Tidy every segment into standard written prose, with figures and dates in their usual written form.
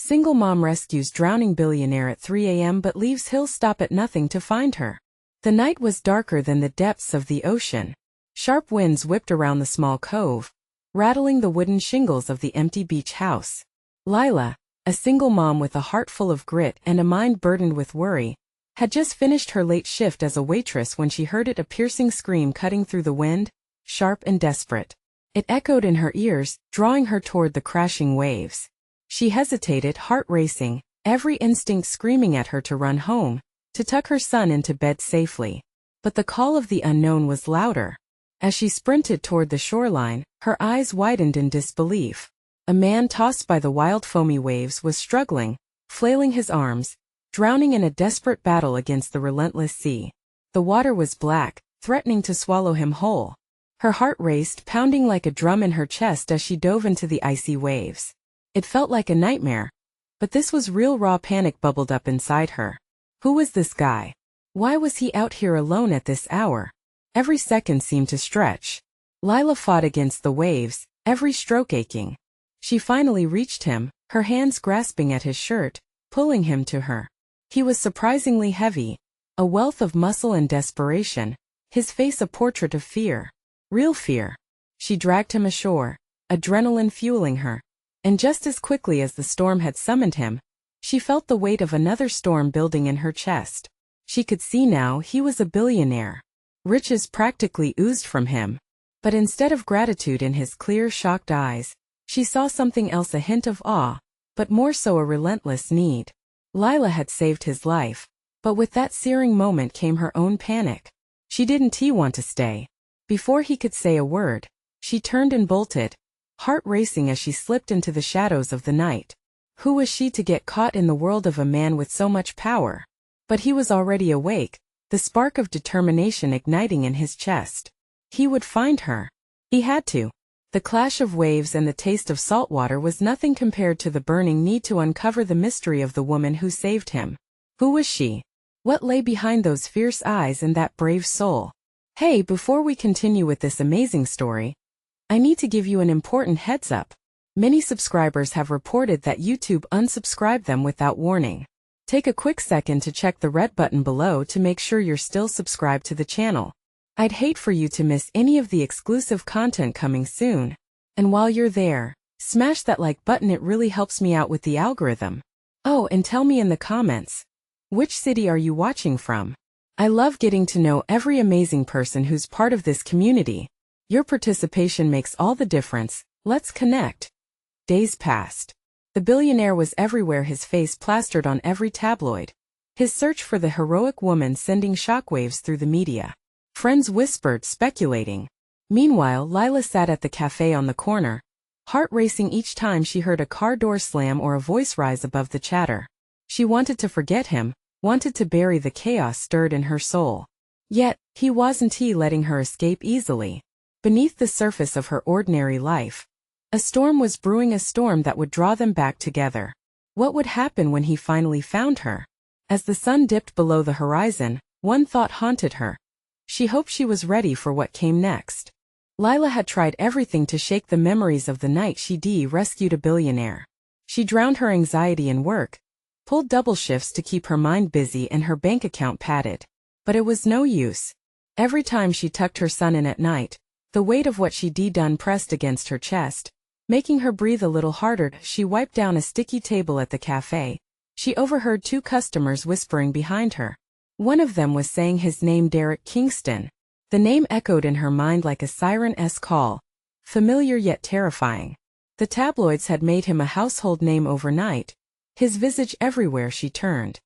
Single mom rescues drowning billionaire at 3 a.m. but leaves Hill stop at nothing to find her. The night was darker than the depths of the ocean. Sharp winds whipped around the small cove, rattling the wooden shingles of the empty beach house. Lila, a single mom with a heart full of grit and a mind burdened with worry, had just finished her late shift as a waitress when she heard a piercing scream cutting through the wind, sharp and desperate. It echoed in her ears, drawing her toward the crashing waves. She hesitated, heart racing, every instinct screaming at her to run home, to tuck her son into bed safely. But the call of the unknown was louder. As she sprinted toward the shoreline, her eyes widened in disbelief. A man tossed by the wild foamy waves was struggling, flailing his arms, drowning in a desperate battle against the relentless sea. The water was black, threatening to swallow him whole. Her heart raced, pounding like a drum in her chest as she dove into the icy waves. It felt like a nightmare, but this was real. Raw panic bubbled up inside her. Who was this guy? Why was he out here alone at this hour? Every second seemed to stretch. Lila fought against the waves, every stroke aching. She finally reached him, her hands grasping at his shirt, pulling him to her. He was surprisingly heavy, a wealth of muscle and desperation, his face a portrait of fear. Real fear. She dragged him ashore, adrenaline fueling her. And just as quickly as the storm had summoned him, she felt the weight of another storm building in her chest. She could see now he was a billionaire. Riches practically oozed from him. But instead of gratitude in his clear, shocked eyes, she saw something else, a hint of awe, but more so a relentless need. Lila had saved his life, but with that searing moment came her own panic. Didn't he want to stay? Before he could say a word, she turned and bolted, heart racing as she slipped into the shadows of the night. Who was she to get caught in the world of a man with so much power? But he was already awake, the spark of determination igniting in his chest. He would find her. He had to. The clash of waves and the taste of salt water was nothing compared to the burning need to uncover the mystery of the woman who saved him. Who was she? What lay behind those fierce eyes and that brave soul? Hey, before we continue with this amazing story, I need to give you an important heads up. Many subscribers have reported that YouTube unsubscribed them without warning. Take a quick second to check the red button below to make sure you're still subscribed to the channel. I'd hate for you to miss any of the exclusive content coming soon. And while you're there, smash that like button, it really helps me out with the algorithm. Oh, and tell me in the comments, which city are you watching from? I love getting to know every amazing person who's part of this community. Your participation makes all the difference. Let's connect. Days passed. The billionaire was everywhere, his face plastered on every tabloid. His search for the heroic woman sending shockwaves through the media. Friends whispered, speculating. Meanwhile, Lila sat at the cafe on the corner, heart racing each time she heard a car door slam or a voice rise above the chatter. She wanted to forget him, wanted to bury the chaos stirred in her soul. Yet, he wasn't letting her escape easily. Beneath the surface of her ordinary life, a storm was brewing, a storm that would draw them back together. What would happen when he finally found her? As the sun dipped below the horizon, one thought haunted her. She hoped she was ready for what came next. Lila had tried everything to shake the memories of the night she rescued a billionaire. She drowned her anxiety in work, pulled double shifts to keep her mind busy and her bank account padded. But it was no use. Every time she tucked her son in at night, the weight of what she'd done pressed against her chest, making her breathe a little harder. She wiped down a sticky table at the cafe. She overheard two customers whispering behind her. One of them was saying his name, Derek Kingston. The name echoed in her mind like a siren-esque call, familiar yet terrifying. The tabloids had made him a household name overnight, his visage everywhere she turned.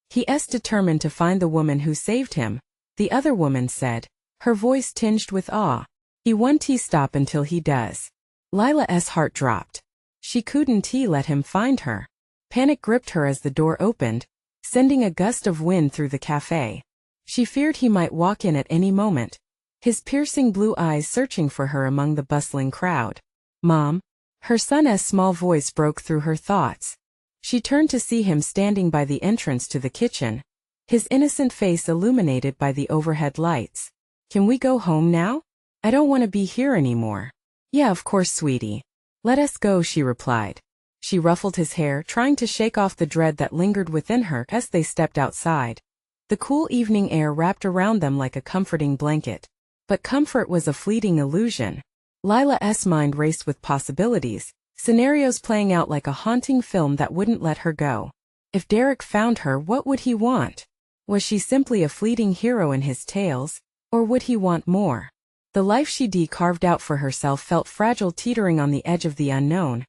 He's determined to find the woman who saved him, the other woman said, her voice tinged with awe. He won't stop until he does. Lila's heart dropped. She couldn't let him find her. Panic gripped her as the door opened, sending a gust of wind through the cafe. She feared he might walk in at any moment, his piercing blue eyes searching for her among the bustling crowd. Mom? Her son's small voice broke through her thoughts. She turned to see him standing by the entrance to the kitchen, his innocent face illuminated by the overhead lights. Can we go home now? I don't want to be here anymore. Yeah, of course, sweetie. Let us go, she replied. She ruffled his hair, trying to shake off the dread that lingered within her as they stepped outside. The cool evening air wrapped around them like a comforting blanket. But comfort was a fleeting illusion. Lila's mind raced with possibilities, scenarios playing out like a haunting film that wouldn't let her go. If Derek found her, what would he want? Was she simply a fleeting hero in his tales, or would he want more? The life she'd carved out for herself felt fragile, teetering on the edge of the unknown.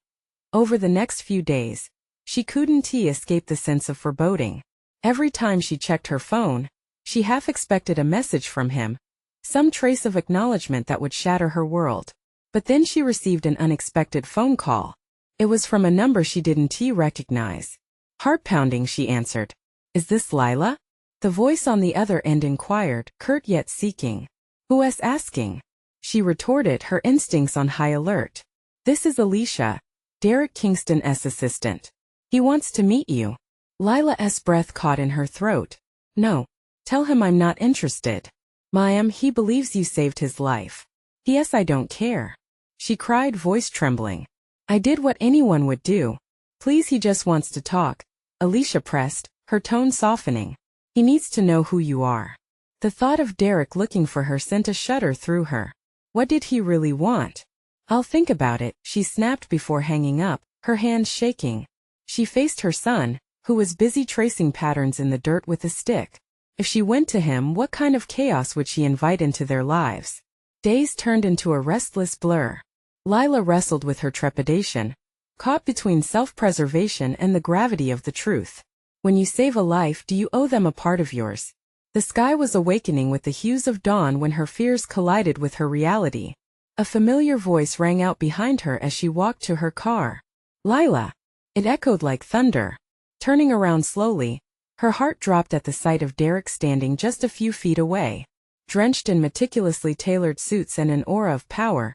Over the next few days, she couldn't escape the sense of foreboding. Every time she checked her phone, she half expected a message from him, some trace of acknowledgement that would shatter her world. But then she received an unexpected phone call. It was from a number she didn't recognize. Heart-pounding, she answered. "Is this Lila?" The voice on the other end inquired, curt yet seeking. "Who's asking?" She retorted, her instincts on high alert. "This is Alicia, Derek Kingston's assistant. He wants to meet you." Lila's breath caught in her throat. "No. Tell him I'm not interested. Ma'am, he believes you saved his life." "Yes, I don't care," she cried, voice trembling. "I did what anyone would do. Please, he just wants to talk," Alicia pressed, her tone softening. "He needs to know who you are." The thought of Derek looking for her sent a shudder through her. What did he really want? "I'll think about it," she snapped before hanging up, her hands shaking. She faced her son, who was busy tracing patterns in the dirt with a stick. If she went to him, what kind of chaos would she invite into their lives? Days turned into a restless blur. Lila wrestled with her trepidation, caught between self-preservation and the gravity of the truth. When you save a life, do you owe them a part of yours? The sky was awakening with the hues of dawn when her fears collided with her reality. A familiar voice rang out behind her as she walked to her car. "Lila!" It echoed like thunder. Turning around slowly, her heart dropped at the sight of Derek standing just a few feet away. Drenched in meticulously tailored suits and an aura of power,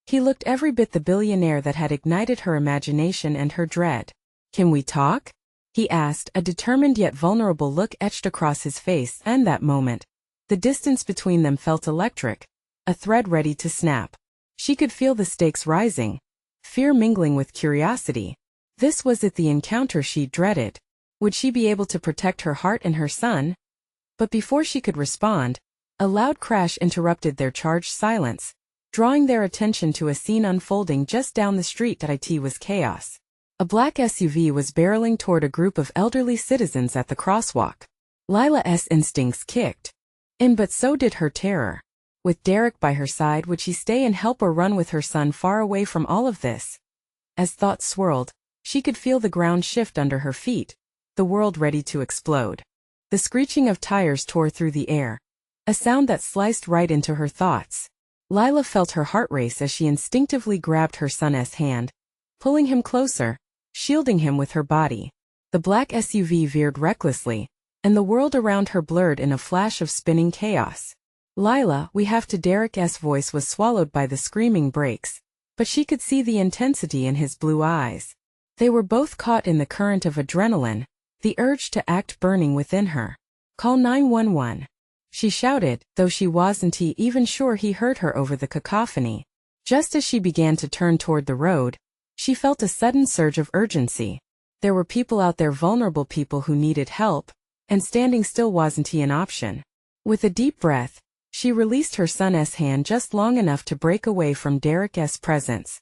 he looked every bit the billionaire that had ignited her imagination and her dread. "Can we talk?" he asked, a determined yet vulnerable look etched across his face, and that moment, the distance between them felt electric, a thread ready to snap. She could feel the stakes rising, fear mingling with curiosity. This was it, the encounter she dreaded. Would she be able to protect her heart and her son? But before she could respond, a loud crash interrupted their charged silence, drawing their attention to a scene unfolding just down the street. It was chaos. A black SUV was barreling toward a group of elderly citizens at the crosswalk. Lila's instincts kicked in, but so did her terror. With Derek by her side, would she stay and help or run with her son far away from all of this? As thoughts swirled, she could feel the ground shift under her feet, the world ready to explode. The screeching of tires tore through the air, a sound that sliced right into her thoughts. Lila felt her heart race as she instinctively grabbed her son's hand, pulling him closer, shielding him with her body. The black SUV veered recklessly, and the world around her blurred in a flash of spinning chaos. "Lila, we have to." Derek's voice was swallowed by the screaming brakes, but she could see the intensity in his blue eyes. They were both caught in the current of adrenaline, the urge to act burning within her. "Call 911. She shouted, though she wasn't even sure he heard her over the cacophony. Just as she began to turn toward the road, she felt a sudden surge of urgency. There were people out there, vulnerable people who needed help, and standing still wasn't an option. With a deep breath, she released her son's hand just long enough to break away from Derek's presence.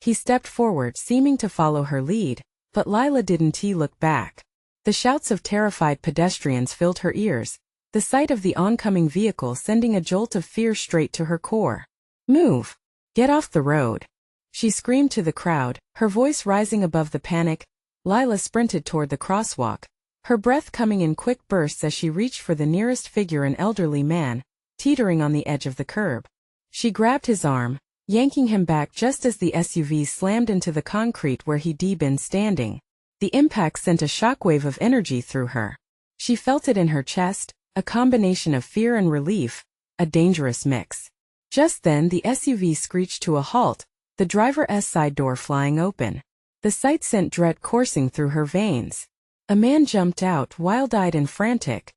He stepped forward, seeming to follow her lead, but Lila didn't look back. The shouts of terrified pedestrians filled her ears, the sight of the oncoming vehicle sending a jolt of fear straight to her core. "Move! Get off the road!" she screamed to the crowd, her voice rising above the panic. Lila sprinted toward the crosswalk, her breath coming in quick bursts as she reached for the nearest figure, an elderly man, teetering on the edge of the curb. She grabbed his arm, yanking him back just as the SUV slammed into the concrete where he'd been standing. The impact sent a shockwave of energy through her. She felt it in her chest, a combination of fear and relief, a dangerous mix. Just then the SUV screeched to a halt, the driver's side door flying open. The sight sent dread coursing through her veins. A man jumped out, wild-eyed and frantic.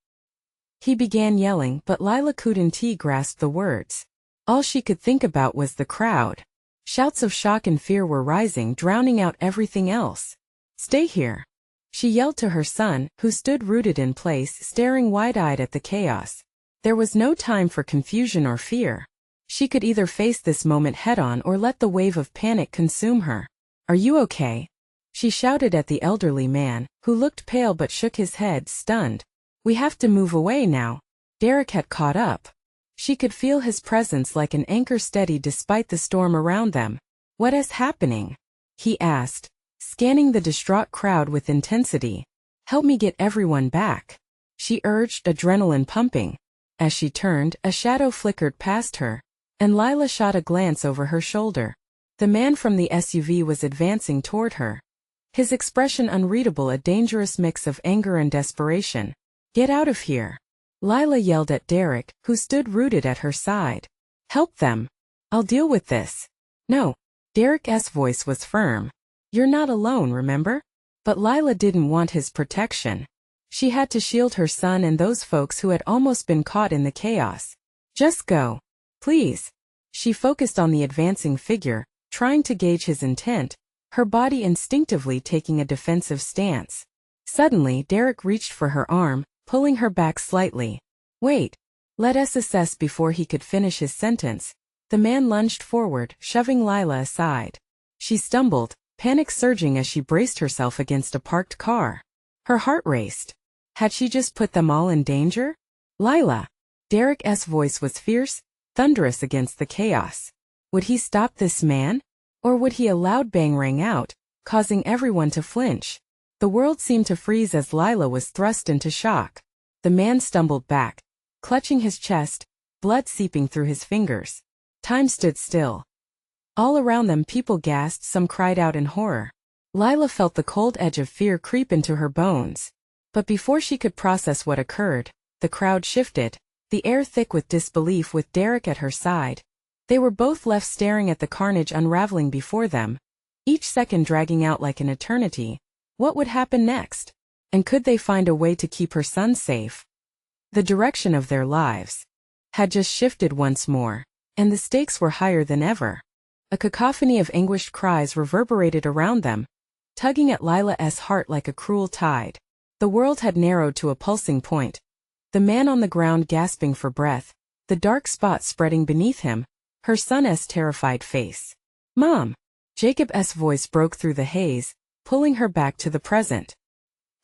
He began yelling, but Lila couldn't grasp the words. All she could think about was the crowd. Shouts of shock and fear were rising, drowning out everything else. "Stay here," she yelled to her son, who stood rooted in place, staring wide-eyed at the chaos. There was no time for confusion or fear. She could either face this moment head-on or let the wave of panic consume her. "Are you okay?" she shouted at the elderly man, who looked pale but shook his head, stunned. "We have to move away now." Derek had caught up. She could feel his presence like an anchor, steady despite the storm around them. "What is happening?" he asked, scanning the distraught crowd with intensity. "Help me get everyone back," she urged, adrenaline pumping. As she turned, a shadow flickered past her, and Lila shot a glance over her shoulder. The man from the SUV was advancing toward her. His expression unreadable, a dangerous mix of anger and desperation. "Get out of here," Lila yelled at Derek, who stood rooted at her side. "Help them. I'll deal with this." "No." Derek's voice was firm. "You're not alone, remember?" But Lila didn't want his protection. She had to shield her son and those folks who had almost been caught in the chaos. "Just go. Please." She focused on the advancing figure, trying to gauge his intent, her body instinctively taking a defensive stance. Suddenly, Derek reached for her arm, pulling her back slightly. "Wait. Let us assess." Before he could finish his sentence, the man lunged forward, shoving Lila aside. She stumbled, panic surging as she braced herself against a parked car. Her heart raced. Had she just put them all in danger? "Lila." Derek's voice was fierce, thunderous against the chaos. Would he stop this man? Or would he? A loud bang rang out, causing everyone to flinch. The world seemed to freeze as Lila was thrust into shock. The man stumbled back, clutching his chest, blood seeping through his fingers. Time stood still. All around them people gasped, some cried out in horror. Lila felt the cold edge of fear creep into her bones. But before she could process what occurred, the crowd shifted, the air thick with disbelief. With Derek at her side, they were both left staring at the carnage unraveling before them, each second dragging out like an eternity. What would happen next? And could they find a way to keep her son safe? The direction of their lives had just shifted once more, and the stakes were higher than ever. A cacophony of anguished cries reverberated around them, tugging at Lila's heart like a cruel tide. The world had narrowed to a pulsing point. The man on the ground gasping for breath, the dark spot spreading beneath him, her son's terrified face. "Mom!" Jacob's voice broke through the haze, pulling her back to the present.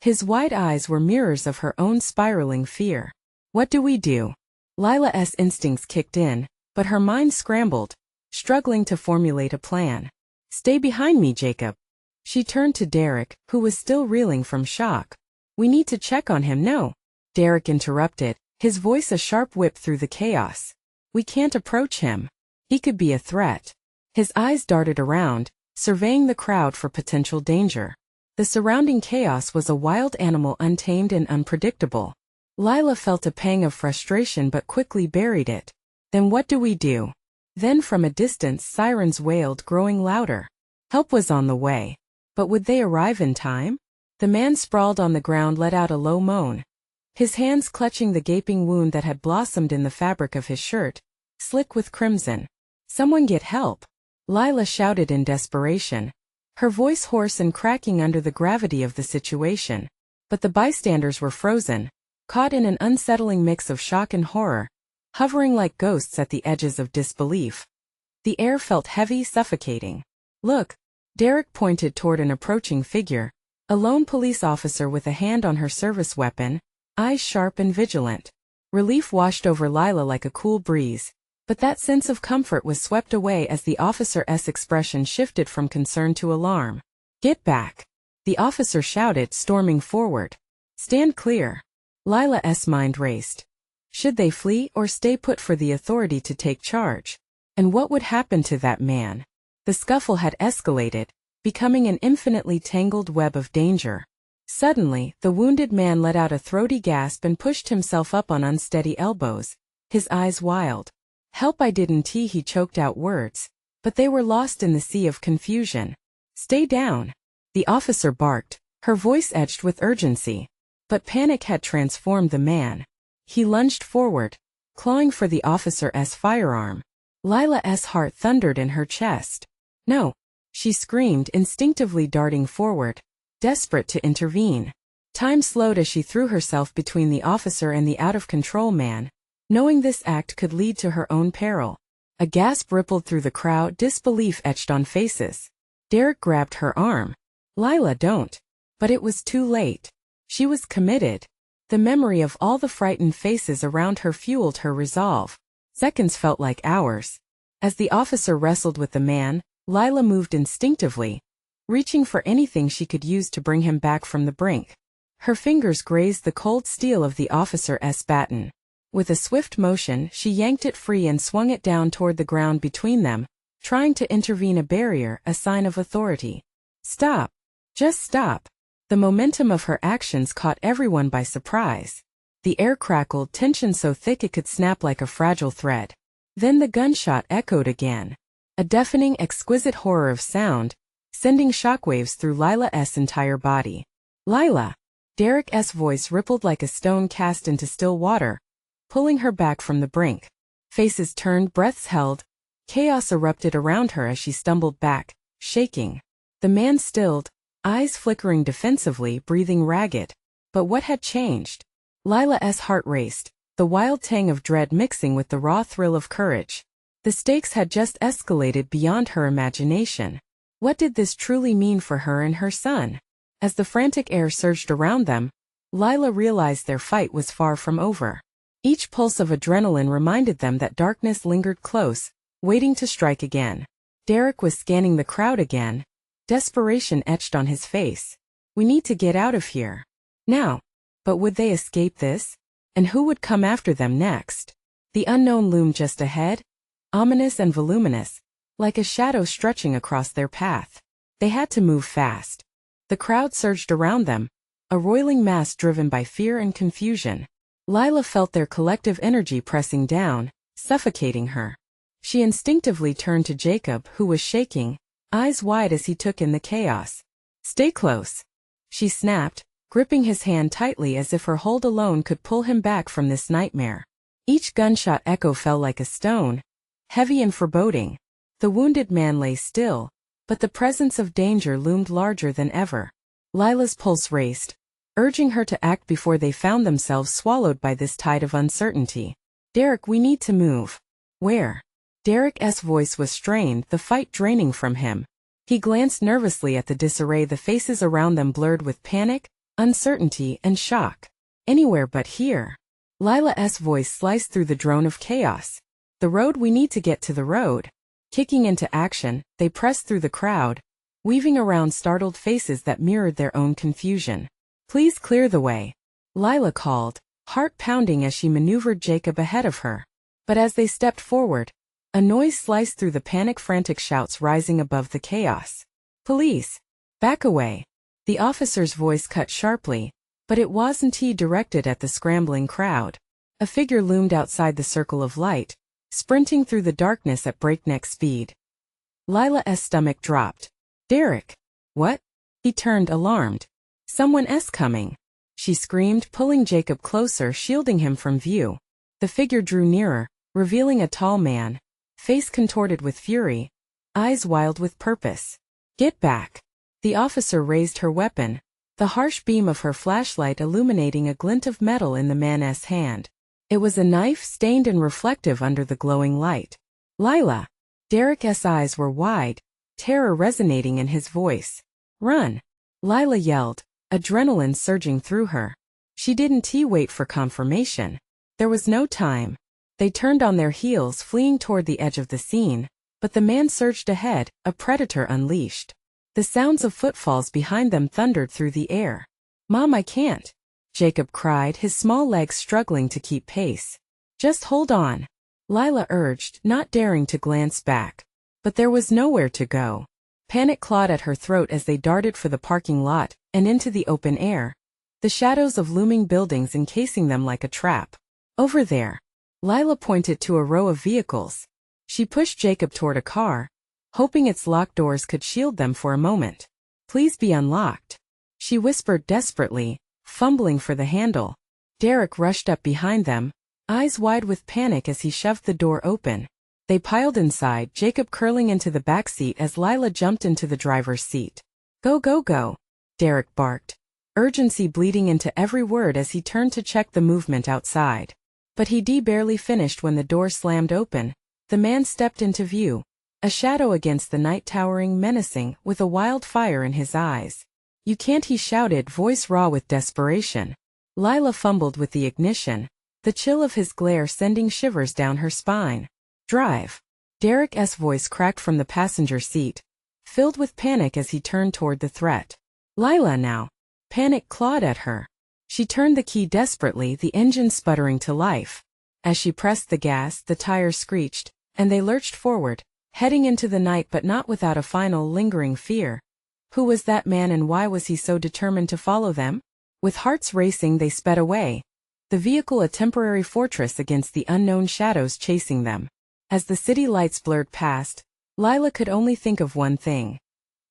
His wide eyes were mirrors of her own spiraling fear. "What do we do?" Lila's instincts kicked in, but her mind scrambled, struggling to formulate a plan. "Stay behind me, Jacob." She turned to Derek, who was still reeling from shock. "We need to check on him." "No," Derek interrupted, his voice a sharp whip through the chaos. "We can't approach him. He could be a threat." His eyes darted around, surveying the crowd for potential danger. The surrounding chaos was a wild animal, untamed and unpredictable. Lila felt a pang of frustration but quickly buried it. "Then what do we do?" Then from a distance sirens wailed, growing louder. Help was on the way. But would they arrive in time? The man sprawled on the ground let out a low moan, his hands clutching the gaping wound that had blossomed in the fabric of his shirt, slick with crimson. "Someone get help!" Lila shouted in desperation, her voice hoarse and cracking under the gravity of the situation. But the bystanders were frozen, caught in an unsettling mix of shock and horror, hovering like ghosts at the edges of disbelief. The air felt heavy, suffocating. "Look!" Derek pointed toward an approaching figure, a lone police officer with a hand on her service weapon, eyes sharp and vigilant. Relief washed over Lila like a cool breeze, but that sense of comfort was swept away as the officer's expression shifted from concern to alarm. "Get back!" the officer shouted, storming forward. "Stand clear!" Lila's mind raced. Should they flee or stay put for the authority to take charge? And what would happen to that man? The scuffle had escalated, becoming an infinitely tangled web of danger. Suddenly, the wounded man let out a throaty gasp and pushed himself up on unsteady elbows, his eyes wild. "Help, I didn't," he choked out words, but they were lost in the sea of confusion. "Stay down," the officer barked, her voice edged with urgency. But panic had transformed the man. He lunged forward, clawing for the officer's firearm. Lila's heart thundered in her chest. No! She screamed, instinctively darting forward, desperate to intervene. Time slowed as she threw herself between the officer and the out-of-control man, knowing this act could lead to her own peril. A gasp rippled through the crowd, disbelief etched on faces. Derek grabbed her arm. "Lila, don't." But it was too late. She was committed. The memory of all the frightened faces around her fueled her resolve. Seconds felt like hours. As the officer wrestled with the man, Lila moved instinctively, reaching for anything she could use to bring him back from the brink. Her fingers grazed the cold steel of the officer's baton. With a swift motion, she yanked it free and swung it down toward the ground between them, trying to intervene, a barrier, a sign of authority. "Stop! Just stop!" The momentum of her actions caught everyone by surprise. The air crackled, tension so thick it could snap like a fragile thread. Then the gunshot echoed again. A deafening, exquisite horror of sound, sending shockwaves through Lila's entire body. "Lila!" Derek's voice rippled like a stone cast into still water, pulling her back from the brink. Faces turned, breaths held. Chaos erupted around her as she stumbled back, shaking. The man stilled, eyes flickering defensively, breathing ragged. But what had changed? Lila's heart raced, the wild tang of dread mixing with the raw thrill of courage. The stakes had just escalated beyond her imagination. What did this truly mean for her and her son? As the frantic air surged around them, Lila realized their fight was far from over. Each pulse of adrenaline reminded them that darkness lingered close, waiting to strike again. Derek was scanning the crowd again, desperation etched on his face. "We need to get out of here. Now." But would they escape this? And who would come after them next? The unknown loomed just ahead, ominous and voluminous, like a shadow stretching across their path. They had to move fast. The crowd surged around them, a roiling mass driven by fear and confusion. Lila felt their collective energy pressing down, suffocating her. She instinctively turned to Jacob, who was shaking, eyes wide as he took in the chaos. "Stay close," she snapped, gripping his hand tightly as if her hold alone could pull him back from this nightmare. Each gunshot echo fell like a stone, heavy and foreboding. The wounded man lay still, but the presence of danger loomed larger than ever. Lila's pulse raced, urging her to act before they found themselves swallowed by this tide of uncertainty. "Derek, we need to move." "Where?" Derek's voice was strained, the fight draining from him. He glanced nervously at the disarray, the faces around them blurred with panic, uncertainty, and shock. "Anywhere but here." Lila's voice sliced through the drone of chaos. "The road, we need to get to the road." Kicking into action, they pressed through the crowd, weaving around startled faces that mirrored their own confusion. "Please clear the way," Lila called, heart pounding as she maneuvered Jacob ahead of her. But as they stepped forward, a noise sliced through the panic, frantic shouts rising above the chaos. "Police! Back away!" The officer's voice cut sharply, but it wasn't directed at the scrambling crowd. A figure loomed outside the circle of light, sprinting through the darkness at breakneck speed. Lila's stomach dropped. "Derek!" "What?" He turned, alarmed. "Someone's coming!" she screamed, pulling Jacob closer, shielding him from view. The figure drew nearer, revealing a tall man, face contorted with fury, eyes wild with purpose. "Get back!" The officer raised her weapon, the harsh beam of her flashlight illuminating a glint of metal in the man's hand. It was a knife, stained and reflective under the glowing light. "Lila!" Derek's eyes were wide, terror resonating in his voice. "Run!" Lila yelled, adrenaline surging through her. She didn't wait for confirmation. There was no time. They turned on their heels, fleeing toward the edge of the scene, but the man surged ahead, a predator unleashed. The sounds of footfalls behind them thundered through the air. "Mom, I can't!" Jacob cried, his small legs struggling to keep pace. "Just hold on," Lila urged, not daring to glance back. But there was nowhere to go. Panic clawed at her throat as they darted for the parking lot and into the open air, the shadows of looming buildings encasing them like a trap. "Over there." Lila pointed to a row of vehicles. She pushed Jacob toward a car, hoping its locked doors could shield them for a moment. "Please be unlocked," she whispered desperately, fumbling for the handle. Derek rushed up behind them, eyes wide with panic as he shoved the door open. They piled inside, Jacob curling into the back seat as Lila jumped into the driver's seat. Go, go, go, Derek barked, urgency bleeding into every word as he turned to check the movement outside. But he barely finished when the door slammed open. The man stepped into view, a shadow against the night, towering menacing, with a wild fire in his eyes. You can't, he shouted, voice raw with desperation. Lila fumbled with the ignition, the chill of his glare sending shivers down her spine. Drive. Derek's voice cracked from the passenger seat, filled with panic as he turned toward the threat. Lila now. Panic clawed at her. She turned the key desperately, the engine sputtering to life. As she pressed the gas, the tires screeched, and they lurched forward, heading into the night, but not without a final lingering fear. Who was that man, and why was he so determined to follow them? With hearts racing, they sped away, the vehicle a temporary fortress against the unknown shadows chasing them. As the city lights blurred past, Lila could only think of one thing.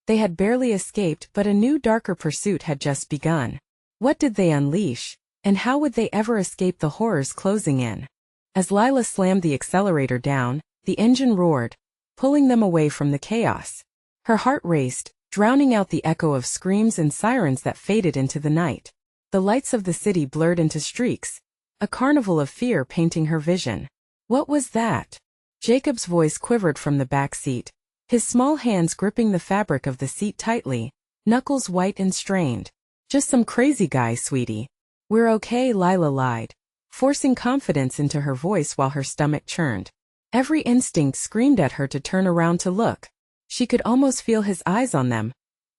They had barely escaped, but a new darker pursuit had just begun. What did they unleash, and how would they ever escape the horrors closing in? As Lila slammed the accelerator down, the engine roared, pulling them away from the chaos. Her heart raced, drowning out the echo of screams and sirens that faded into the night. The lights of the city blurred into streaks, a carnival of fear painting her vision. What was that? Jacob's voice quivered from the back seat, his small hands gripping the fabric of the seat tightly, knuckles white and strained. Just some crazy guy, sweetie. We're okay, Lila lied, forcing confidence into her voice while her stomach churned. Every instinct screamed at her to turn around to look. She could almost feel his eyes on them,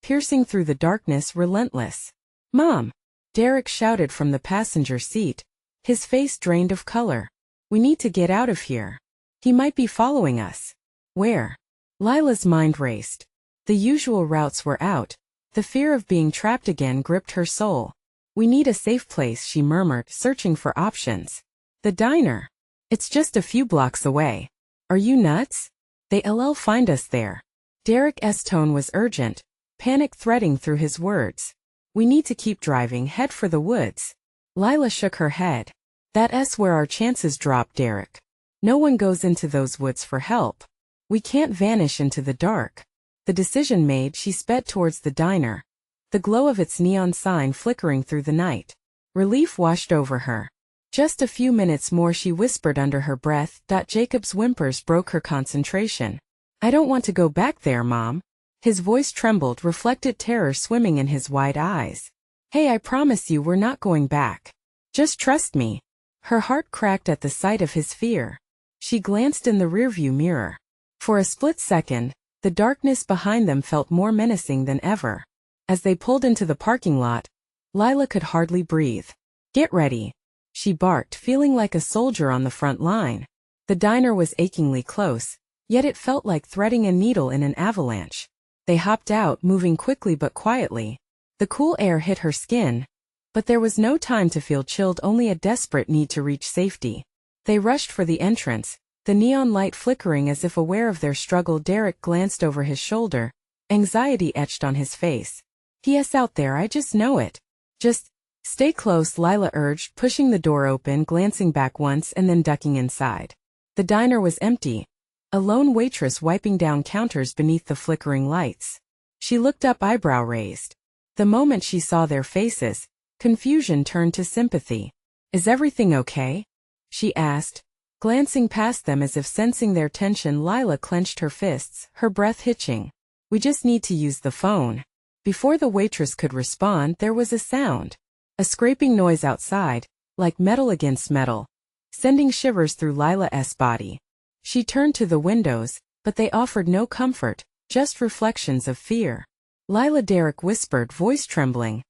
piercing through the darkness, relentless. Mom! Derek shouted from the passenger seat, his face drained of color. We need to get out of here. He might be following us. Where? Lila's mind raced. The usual routes were out. The fear of being trapped again gripped her soul. We need a safe place, she murmured, searching for options. The diner. It's just a few blocks away. Are you nuts? They'll find us there. Derek's tone was urgent, panic threading through his words. We need to keep driving, head for the woods. Lila shook her head. That's where our chances drop, Derek. No one goes into those woods for help. We can't vanish into the dark. The decision made, she sped towards the diner, the glow of its neon sign flickering through the night. Relief washed over her. Just a few minutes more, she whispered under her breath. Jacob's whimpers broke her concentration. I don't want to go back there, Mom. His voice trembled, reflected terror swimming in his wide eyes. Hey, I promise you we're not going back. Just trust me. Her heart cracked at the sight of his fear. She glanced in the rearview mirror. For a split second, the darkness behind them felt more menacing than ever. As they pulled into the parking lot, Lila could hardly breathe. Get ready, she barked, feeling like a soldier on the front line. The diner was achingly close, yet it felt like threading a needle in an avalanche. They hopped out, moving quickly but quietly. The cool air hit her skin, but there was no time to feel chilled, only a desperate need to reach safety. They rushed for the entrance, the neon light flickering as if aware of their struggle. Derek glanced over his shoulder, anxiety etched on his face. P.S. out there, I just know it. Just stay close, Lila urged, pushing the door open, glancing back once and then ducking inside. The diner was empty, a lone waitress wiping down counters beneath the flickering lights. She looked up, eyebrow raised. The moment she saw their faces, confusion turned to sympathy. Is everything okay? She asked, glancing past them as if sensing their tension. Lila clenched her fists, her breath hitching. We just need to use the phone. Before the waitress could respond, there was a sound. A scraping noise outside, like metal against metal, sending shivers through Lila's body. She turned to the windows, but they offered no comfort, just reflections of fear. Lila, Derek whispered, voice trembling.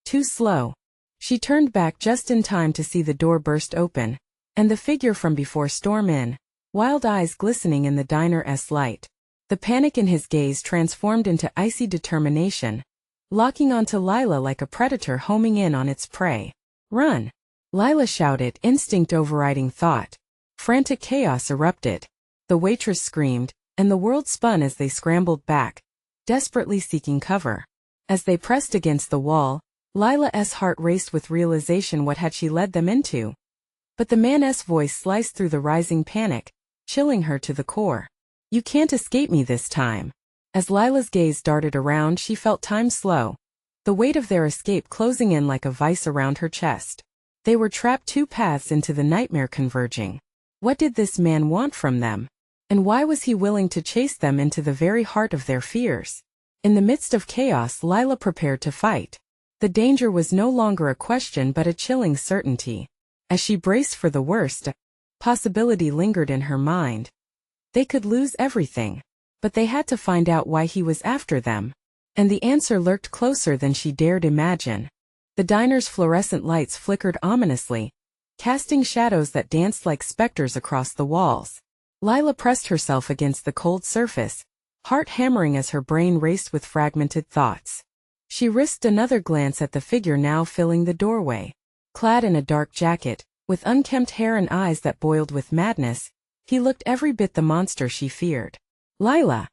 Too slow. She turned back just in time to see the door burst open, and the figure from before storm in, wild eyes glistening in the diner's light. The panic in his gaze transformed into icy determination, locking onto Lila like a predator homing in on its prey. Run! Lila shouted, instinct overriding thought. Frantic chaos erupted. The waitress screamed, and the world spun as they scrambled back, desperately seeking cover. As they pressed against the wall, Lila's heart raced with realization. What had she led them into? But the man's voice sliced through the rising panic. chilling her to the core. You can't escape me this time. As Lila's gaze darted around, she felt time slow, the weight of their escape closing in like a vice around her chest. They were trapped, two paths into the nightmare converging. What did this man want from them? And why was he willing to chase them into the very heart of their fears? In the midst of chaos, Lila prepared to fight. The danger was no longer a question but a chilling certainty. As she braced for the worst, a possibility lingered in her mind. They could lose everything, but they had to find out why he was after them. And the answer lurked closer than she dared imagine. The diner's fluorescent lights flickered ominously, casting shadows that danced like specters across the walls. Lila pressed herself against the cold surface, heart hammering as her brain raced with fragmented thoughts. She risked another glance at the figure now filling the doorway. Clad in a dark jacket, with unkempt hair and eyes that boiled with madness, he looked every bit the monster she feared. "Lila!"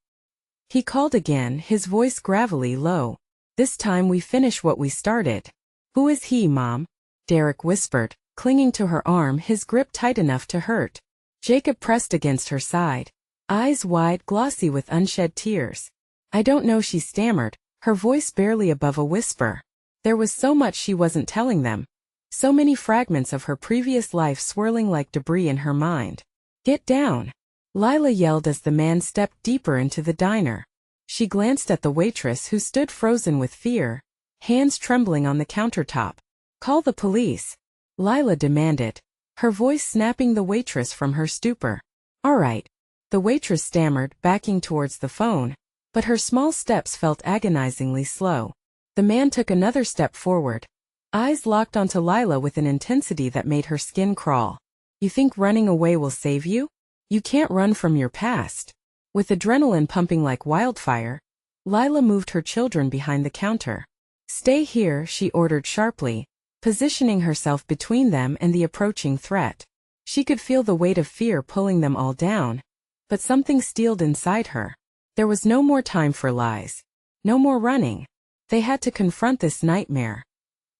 He called again, his voice gravelly low. "This time we finish what we started." "Who is he, Mom?" Derek whispered, clinging to her arm, his grip tight enough to hurt. Jacob pressed against her side, eyes wide, glossy with unshed tears. "I don't know," she stammered, her voice barely above a whisper. There was so much she wasn't telling them, so many fragments of her previous life swirling like debris in her mind. "Get down!" Lila yelled as the man stepped deeper into the diner. She glanced at the waitress who stood frozen with fear, hands trembling on the countertop. "Call the police," Lila demanded, her voice snapping the waitress from her stupor. "All right," the waitress stammered, backing towards the phone, but her small steps felt agonizingly slow. The man took another step forward, eyes locked onto Lila with an intensity that made her skin crawl. "You think running away will save you? You can't run from your past." With adrenaline pumping like wildfire, Lila moved her children behind the counter. "Stay here," she ordered sharply, positioning herself between them and the approaching threat. She could feel the weight of fear pulling them all down, but something steeled inside her. There was no more time for lies. No more running. They had to confront this nightmare.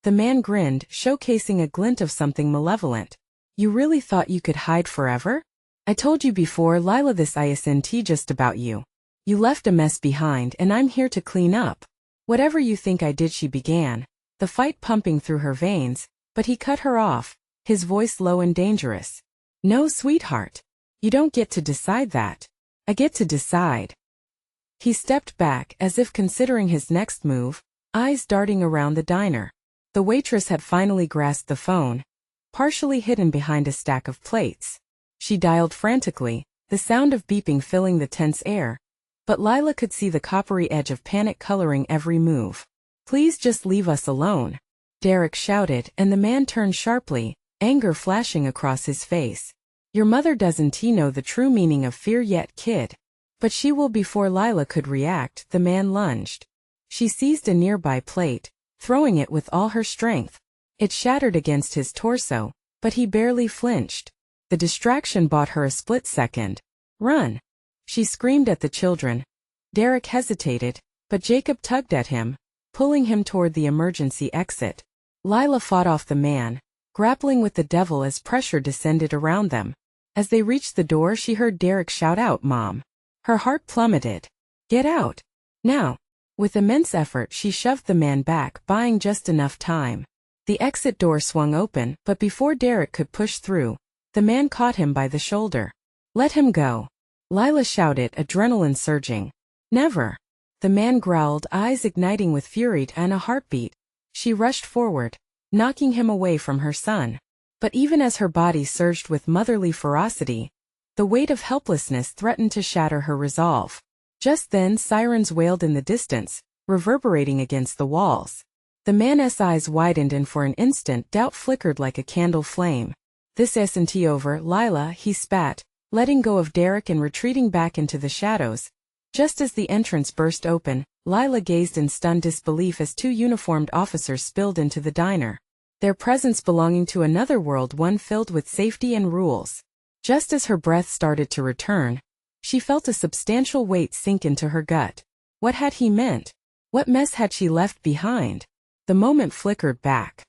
The man grinned, showcasing a glint of something malevolent. "You really thought you could hide forever? I told you before, Lila, this isn't just about you. You left a mess behind and I'm here to clean up whatever you think I did," she began, the fight pumping through her veins, but he cut her off, his voice low and dangerous. "No, sweetheart. You don't get to decide that. I get to decide." He stepped back as if considering his next move, eyes darting around the diner. The waitress had finally grasped the phone, partially hidden behind a stack of plates. She dialed frantically, the sound of beeping filling the tense air, but Lila could see the coppery edge of panic coloring every move. "Please just leave us alone," Derek shouted, and the man turned sharply, anger flashing across his face. "Your mother doesn't know the true meaning of fear yet, kid." "But she will." Before Lila could react, the man lunged. She seized a nearby plate, throwing it with all her strength. It shattered against his torso, but he barely flinched. The distraction bought her a split second. "Run!" she screamed at the children. Derek hesitated, but Jacob tugged at him, pulling him toward the emergency exit. Lila fought off the man, grappling with the devil as pressure descended around them. As they reached the door, she heard Derek shout out, "Mom!" Her heart plummeted. "Get out! Now!" With immense effort, she shoved the man back, buying just enough time. The exit door swung open, but before Derek could push through, the man caught him by the shoulder. "Let him go!" Lila shouted, adrenaline surging. "Never!" The man growled, eyes igniting with fury and a heartbeat. She rushed forward, knocking him away from her son. But even as her body surged with motherly ferocity, the weight of helplessness threatened to shatter her resolve. Just then, sirens wailed in the distance, reverberating against the walls. The man's eyes widened and for an instant doubt flickered like a candle flame. "This isn't over, Lila," he spat, letting go of Derek and retreating back into the shadows. Just as the entrance burst open, Lila gazed in stunned disbelief as two uniformed officers spilled into the diner, their presence belonging to another world, one filled with safety and rules. Just as her breath started to return, she felt a substantial weight sink into her gut. What had he meant? What mess had she left behind? The moment flickered back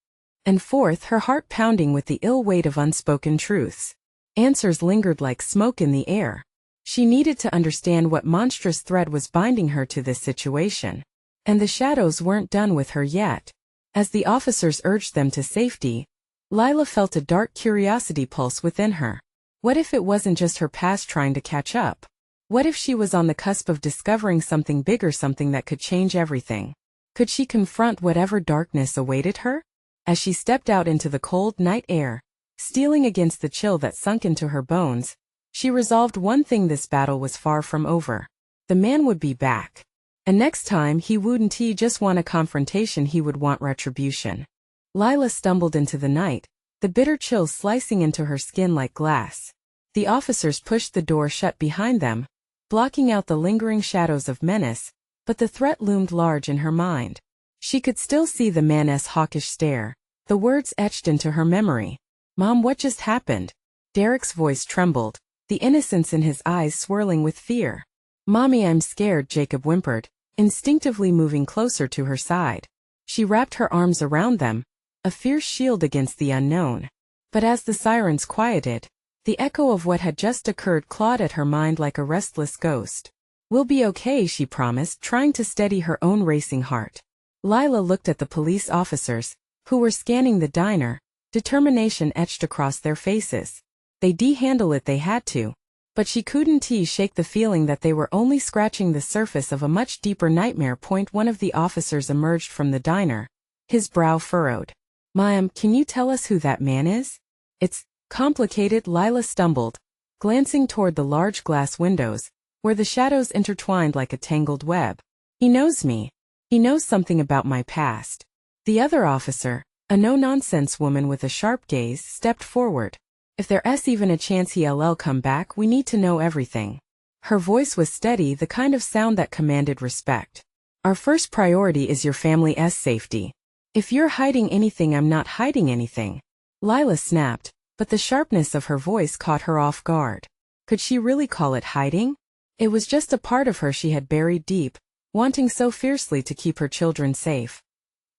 and forth, her heart pounding with the ill weight of unspoken truths. Answers lingered like smoke in the air. She needed to understand what monstrous thread was binding her to this situation. And the shadows weren't done with her yet. As the officers urged them to safety, Lila felt a dark curiosity pulse within her. What if it wasn't just her past trying to catch up? What if she was on the cusp of discovering something bigger, something that could change everything? Could she confront whatever darkness awaited her? As she stepped out into the cold night air, stealing against the chill that sunk into her bones, she resolved one thing: this battle was far from over. The man would be back. And next time he wouldn't just want a confrontation, he would want retribution. Lila stumbled into the night, the bitter chill slicing into her skin like glass. The officers pushed the door shut behind them, blocking out the lingering shadows of menace, but the threat loomed large in her mind. She could still see the man's hawkish stare, the words etched into her memory. "Mom, what just happened?" Derek's voice trembled, the innocence in his eyes swirling with fear. "Mommy, I'm scared," Jacob whimpered, instinctively moving closer to her side. She wrapped her arms around them, a fierce shield against the unknown. But as the sirens quieted, the echo of what had just occurred clawed at her mind like a restless ghost. "We'll be okay," she promised, trying to steady her own racing heart. Lila looked at the police officers, who were scanning the diner, determination etched across their faces. They'd handle it, they had to. But she couldn't shake the feeling that they were only scratching the surface of a much deeper nightmare. One of the officers emerged from the diner, his brow furrowed. "Ma'am, can you tell us who that man is?" "It's complicated," Lila stumbled, glancing toward the large glass windows, where the shadows intertwined like a tangled web. "He knows me. He knows something about my past." The other officer, a no-nonsense woman with a sharp gaze, stepped forward. "If there's even a chance he'll come back, we need to know everything." Her voice was steady, the kind of sound that commanded respect. "Our first priority is your family's safety. If you're hiding anything, I'm not hiding anything." Lila snapped, but the sharpness of her voice caught her off guard. Could she really call it hiding? It was just a part of her she had buried deep, wanting so fiercely to keep her children safe.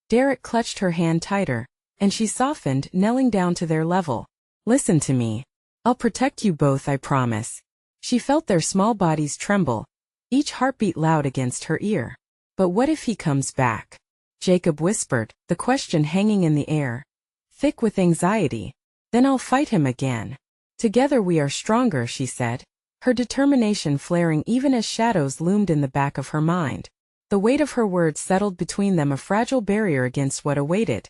Derek clutched her hand tighter, and she softened, knelling down to their level. "Listen to me. I'll protect you both, I promise." She felt their small bodies tremble, each heartbeat loud against her ear. "But what if he comes back?" Jacob whispered, the question hanging in the air, thick with anxiety. "Then I'll fight him again. Together we are stronger," she said, her determination flaring even as shadows loomed in the back of her mind. The weight of her words settled between them, a fragile barrier against what awaited.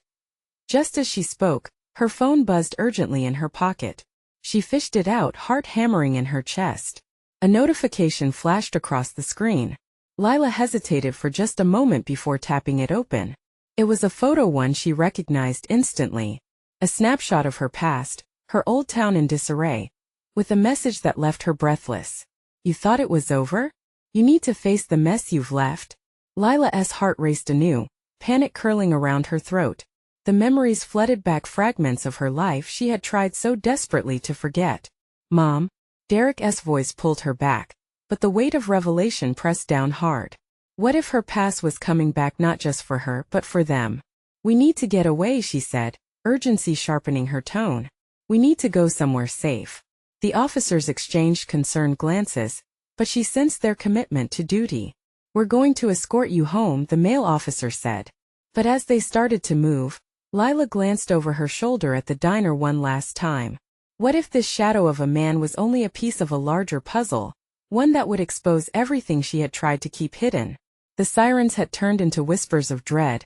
Just as she spoke, her phone buzzed urgently in her pocket. She fished it out, heart hammering in her chest. A notification flashed across the screen. Lila hesitated for just a moment before tapping it open. It was a photo, one she recognized instantly. A snapshot of her past, her old town in disarray, with a message that left her breathless. "You thought it was over? You need to face the mess you've left." Lila's heart raced anew, panic curling around her throat. The memories flooded back, fragments of her life she had tried so desperately to forget. "Mom," Derek's voice pulled her back, but the weight of revelation pressed down hard. What if her past was coming back, not just for her but for them? "We need to get away," she said, urgency sharpening her tone. "We need to go somewhere safe." The officers exchanged concerned glances, but she sensed their commitment to duty. "We're going to escort you home," the male officer said. But as they started to move, Lila glanced over her shoulder at the diner one last time. What if this shadow of a man was only a piece of a larger puzzle, one that would expose everything she had tried to keep hidden? The sirens had turned into whispers of dread,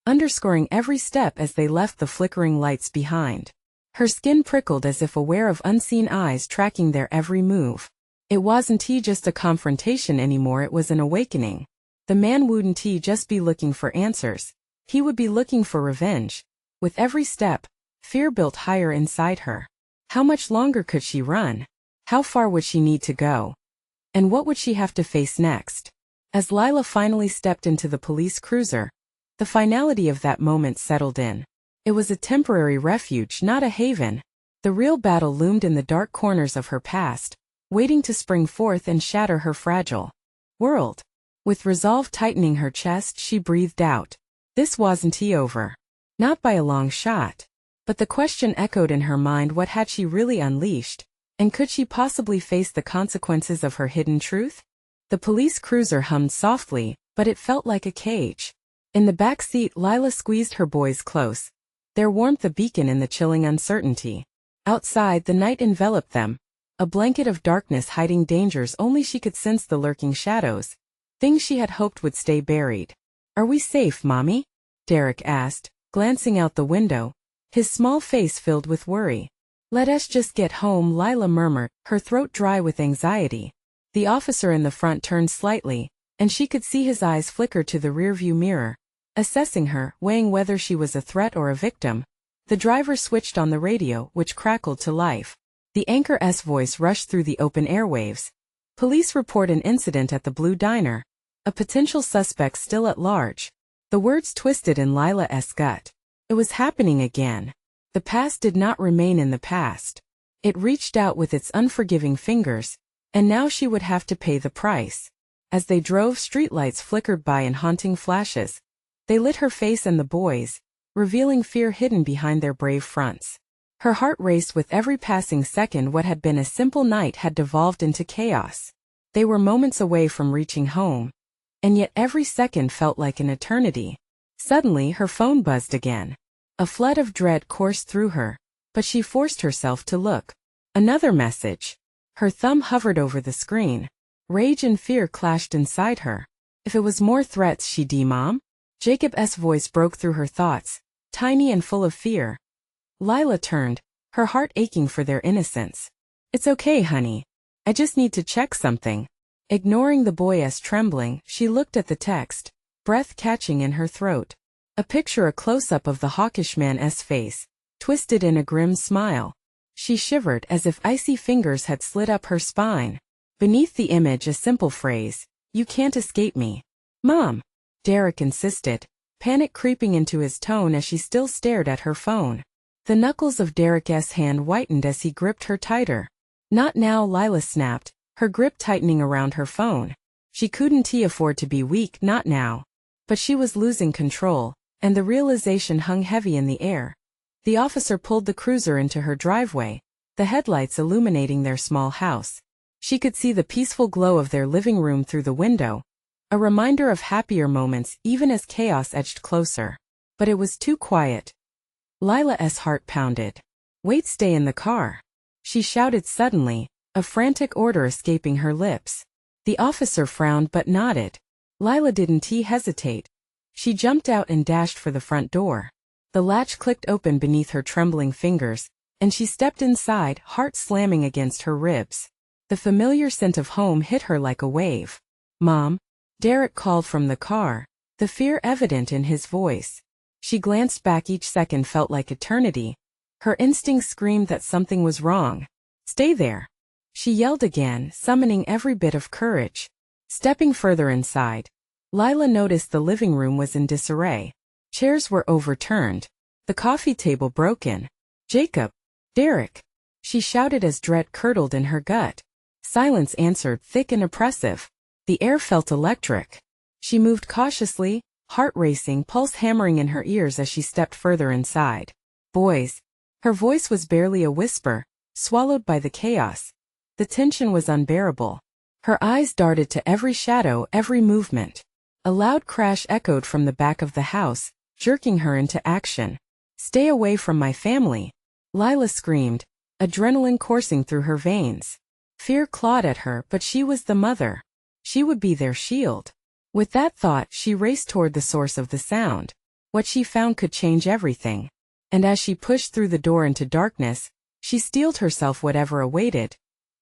underscoring every step as they left the flickering lights behind. Her skin prickled as if aware of unseen eyes tracking their every move. It wasn't just a confrontation anymore, it was an awakening. The man wouldn't just be looking for answers. He would be looking for revenge. With every step, fear built higher inside her. How much longer could she run? How far would she need to go? And what would she have to face next? As Lila finally stepped into the police cruiser, the finality of that moment settled in. It was a temporary refuge, not a haven. The real battle loomed in the dark corners of her past, waiting to spring forth and shatter her fragile world. With resolve tightening her chest, she breathed out. This wasn't over. Not by a long shot. But the question echoed in her mind: what had she really unleashed? And could she possibly face the consequences of her hidden truth? The police cruiser hummed softly, but it felt like a cage. In the back seat, Lila squeezed her boys close, their warmth a beacon in the chilling uncertainty. Outside, the night enveloped them, a blanket of darkness hiding dangers only she could sense, the lurking shadows, things she had hoped would stay buried. "Are we safe, Mommy?" Derek asked, glancing out the window, his small face filled with worry. "Let us just get home," Lila murmured, her throat dry with anxiety. The officer in the front turned slightly, and she could see his eyes flicker to the rearview mirror, assessing her, weighing whether she was a threat or a victim. The driver switched on the radio, which crackled to life. The anchor's voice rushed through the open airwaves. "Police report an incident at the Blue Diner. A potential suspect still at large." The words twisted in Lila's gut. It was happening again. The past did not remain in the past. It reached out with its unforgiving fingers, and now she would have to pay the price. As they drove, streetlights flickered by in haunting flashes. They lit her face and the boys, revealing fear hidden behind their brave fronts. Her heart raced with every passing second. What had been a simple night had devolved into chaos. They were moments away from reaching home, and yet every second felt like an eternity. Suddenly, her phone buzzed again. A flood of dread coursed through her, but she forced herself to look. Another message. Her thumb hovered over the screen. Rage and fear clashed inside her. "If it was more threats, Mom?" Jacob's voice broke through her thoughts, tiny and full of fear. Lila turned, her heart aching for their innocence. "It's okay, honey. I just need to check something." Ignoring the boy's trembling, she looked at the text, breath catching in her throat. A picture, a close-up of the hawkish man's face, twisted in a grim smile. She shivered as if icy fingers had slid up her spine. Beneath the image, a simple phrase, "You can't escape me." "Mom," Derek insisted, panic creeping into his tone as she still stared at her phone. The knuckles of Derek's hand whitened as he gripped her tighter. "Not now," Lila snapped, her grip tightening around her phone. She couldn't afford to be weak, not now. But she was losing control, and the realization hung heavy in the air. The officer pulled the cruiser into her driveway, the headlights illuminating their small house. She could see the peaceful glow of their living room through the window, a reminder of happier moments even as chaos edged closer. But it was too quiet. Lila's heart pounded. "Wait, stay in the car," she shouted suddenly, a frantic order escaping her lips. The officer frowned but nodded. Lila didn't hesitate. She jumped out and dashed for the front door. The latch clicked open beneath her trembling fingers, and she stepped inside, heart slamming against her ribs. The familiar scent of home hit her like a wave. "Mom," Derek called from the car, the fear evident in his voice. She glanced back. Each second felt like eternity. Her instincts screamed that something was wrong. "Stay there," she yelled again, summoning every bit of courage. Stepping further inside, Lila noticed the living room was in disarray. Chairs were overturned, the coffee table broken. "Jacob! Derek!" she shouted as dread curdled in her gut. Silence answered, thick and oppressive. The air felt electric. She moved cautiously, heart racing, pulse hammering in her ears as she stepped further inside. "Boys." Her voice was barely a whisper, swallowed by the chaos. The tension was unbearable. Her eyes darted to every shadow, every movement. A loud crash echoed from the back of the house, jerking her into action. "Stay away from my family," Lila screamed, adrenaline coursing through her veins. Fear clawed at her, but she was the mother. She would be their shield. With that thought, she raced toward the source of the sound. What she found could change everything. And as she pushed through the door into darkness, she steeled herself whatever awaited.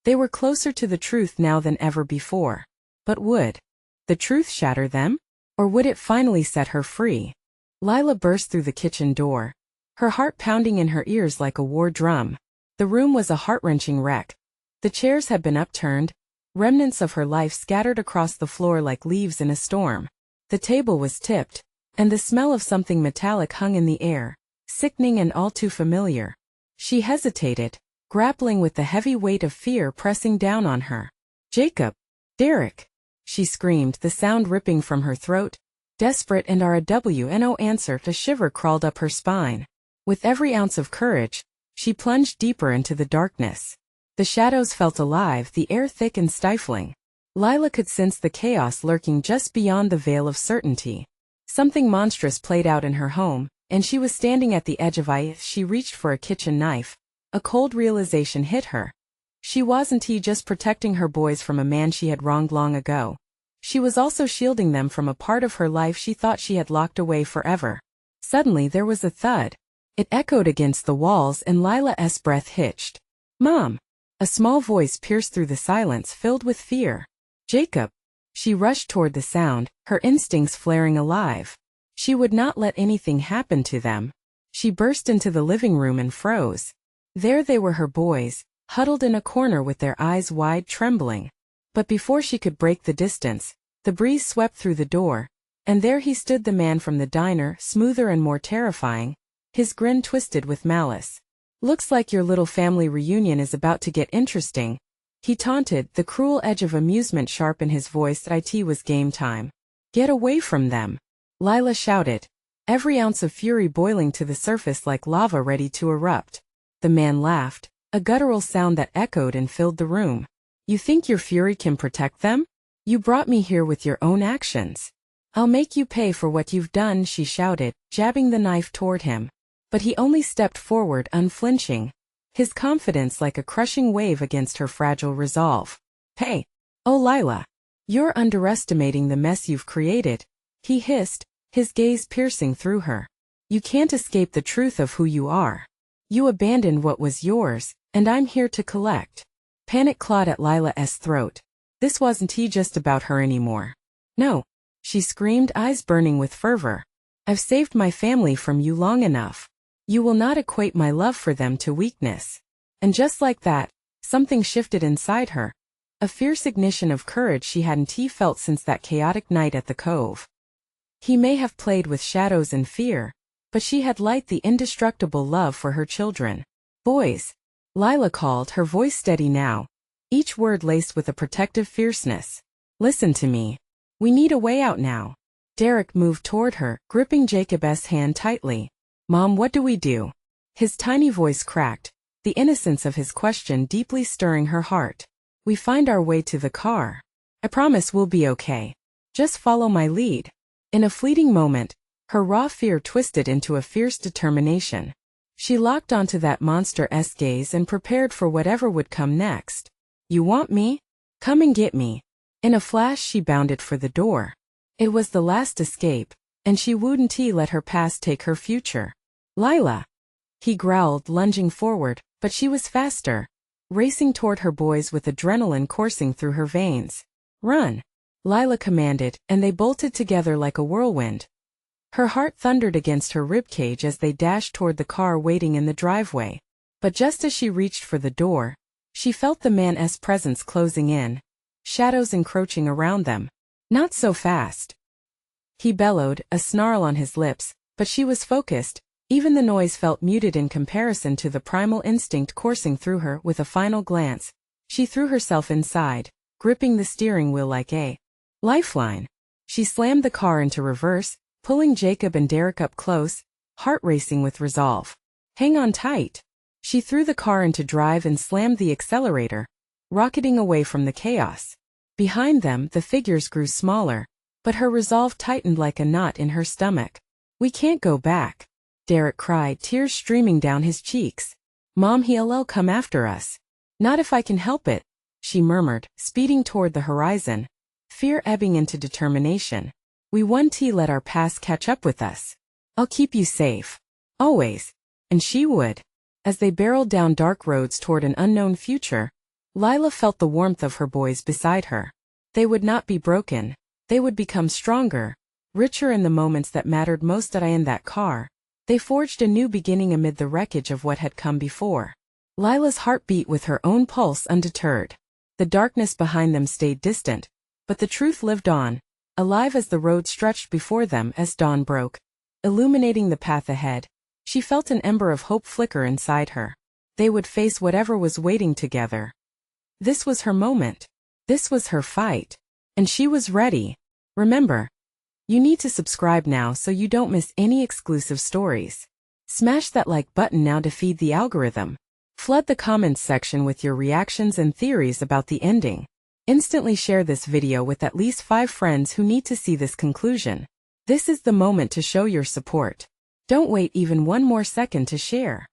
They were closer to the truth now than ever before. But would the truth shatter them? Or would it finally set her free? Lila burst through the kitchen door, her heart pounding in her ears like a war drum. The room was a heart-wrenching wreck. The chairs had been upturned, remnants of her life scattered across the floor like leaves in a storm. The table was tipped, and the smell of something metallic hung in the air, sickening and all too familiar. She hesitated, grappling with the heavy weight of fear pressing down on her. "Jacob! Derek!" she screamed, the sound ripping from her throat. Desperate and no answer, a shiver crawled up her spine. With every ounce of courage, she plunged deeper into the darkness. The shadows felt alive, the air thick and stifling. Lila could sense the chaos lurking just beyond the veil of certainty. Something monstrous played out in her home, and she was standing at the edge of ice. She reached for a kitchen knife. A cold realization hit her. She wasn't just protecting her boys from a man she had wronged long ago. She was also shielding them from a part of her life she thought she had locked away forever. Suddenly there was a thud. It echoed against the walls and Lila's breath hitched. "Mom!" A small voice pierced through the silence, filled with fear. "Jacob!" She rushed toward the sound, her instincts flaring alive. She would not let anything happen to them. She burst into the living room and froze. There they were, her boys, huddled in a corner with their eyes wide, trembling. But before she could break the distance, the breeze swept through the door, and there he stood, the man from the diner, smoother and more terrifying, his grin twisted with malice. "Looks like your little family reunion is about to get interesting," he taunted, the cruel edge of amusement sharp in his voice. "It was game time." "Get away from them!" Lila shouted, every ounce of fury boiling to the surface like lava ready to erupt. The man laughed, a guttural sound that echoed and filled the room. "You think your fury can protect them? You brought me here with your own actions. I'll make you pay for what you've done," she shouted, jabbing the knife toward him. But he only stepped forward, unflinching, his confidence like a crushing wave against her fragile resolve. "Hey! Oh, Lila! You're underestimating the mess you've created," he hissed, his gaze piercing through her. "You can't escape the truth of who you are. You abandoned what was yours, and I'm here to collect." Panic clawed at Lila's throat. This wasn't just about her anymore. "No!" she screamed, eyes burning with fervor. "I've saved my family from you long enough. You will not equate my love for them to weakness." And just like that, something shifted inside her. A fierce ignition of courage she hadn't felt since that chaotic night at the cove. He may have played with shadows and fear, but she had light, the indestructible love for her children. "Boys!" Lila called, her voice steady now, each word laced with a protective fierceness. "Listen to me. We need a way out now." Derek moved toward her, gripping Jacob's hand tightly. "Mom, what do we do?" His tiny voice cracked, the innocence of his question deeply stirring her heart. "We find our way to the car. I promise we'll be okay. Just follow my lead." In a fleeting moment, her raw fear twisted into a fierce determination. She locked onto that monster's gaze and prepared for whatever would come next. "You want me? Come and get me." In a flash she bounded for the door. It was the last escape, and she wouldn't let her past take her future. "Lila!" he growled, lunging forward, but she was faster, racing toward her boys with adrenaline coursing through her veins. "Run!" Lila commanded, and they bolted together like a whirlwind. Her heart thundered against her ribcage as they dashed toward the car waiting in the driveway. But just as she reached for the door, she felt the man's presence closing in, shadows encroaching around them. "Not so fast!" he bellowed, a snarl on his lips, but she was focused. Even the noise felt muted in comparison to the primal instinct coursing through her. With a final glance, she threw herself inside, gripping the steering wheel like a lifeline. She slammed the car into reverse, pulling Jacob and Derek up close, heart racing with resolve. "Hang on tight." She threw the car into drive and slammed the accelerator, rocketing away from the chaos. Behind them, the figures grew smaller, but her resolve tightened like a knot in her stomach. "We can't go back," Derek cried, tears streaming down his cheeks. "Mom, he'll come after us." "Not if I can help it," she murmured, speeding toward the horizon, fear ebbing into determination. "We won't let our past catch up with us. I'll keep you safe. Always." And she would. As they barreled down dark roads toward an unknown future, Lila felt the warmth of her boys beside her. They would not be broken. They would become stronger, richer in the moments that mattered most. In that car, they forged a new beginning amid the wreckage of what had come before. Lila's heart beat with her own pulse undeterred. The darkness behind them stayed distant, but the truth lived on, alive as the road stretched before them. As dawn broke, illuminating the path ahead, she felt an ember of hope flicker inside her. They would face whatever was waiting together. This was her moment. This was her fight. And she was ready. Remember, you need to subscribe now so you don't miss any exclusive stories. Smash that like button now to feed the algorithm. Flood the comments section with your reactions and theories about the ending. Instantly share this video with at least 5 friends who need to see this conclusion. This is the moment to show your support. Don't wait even one more second to share.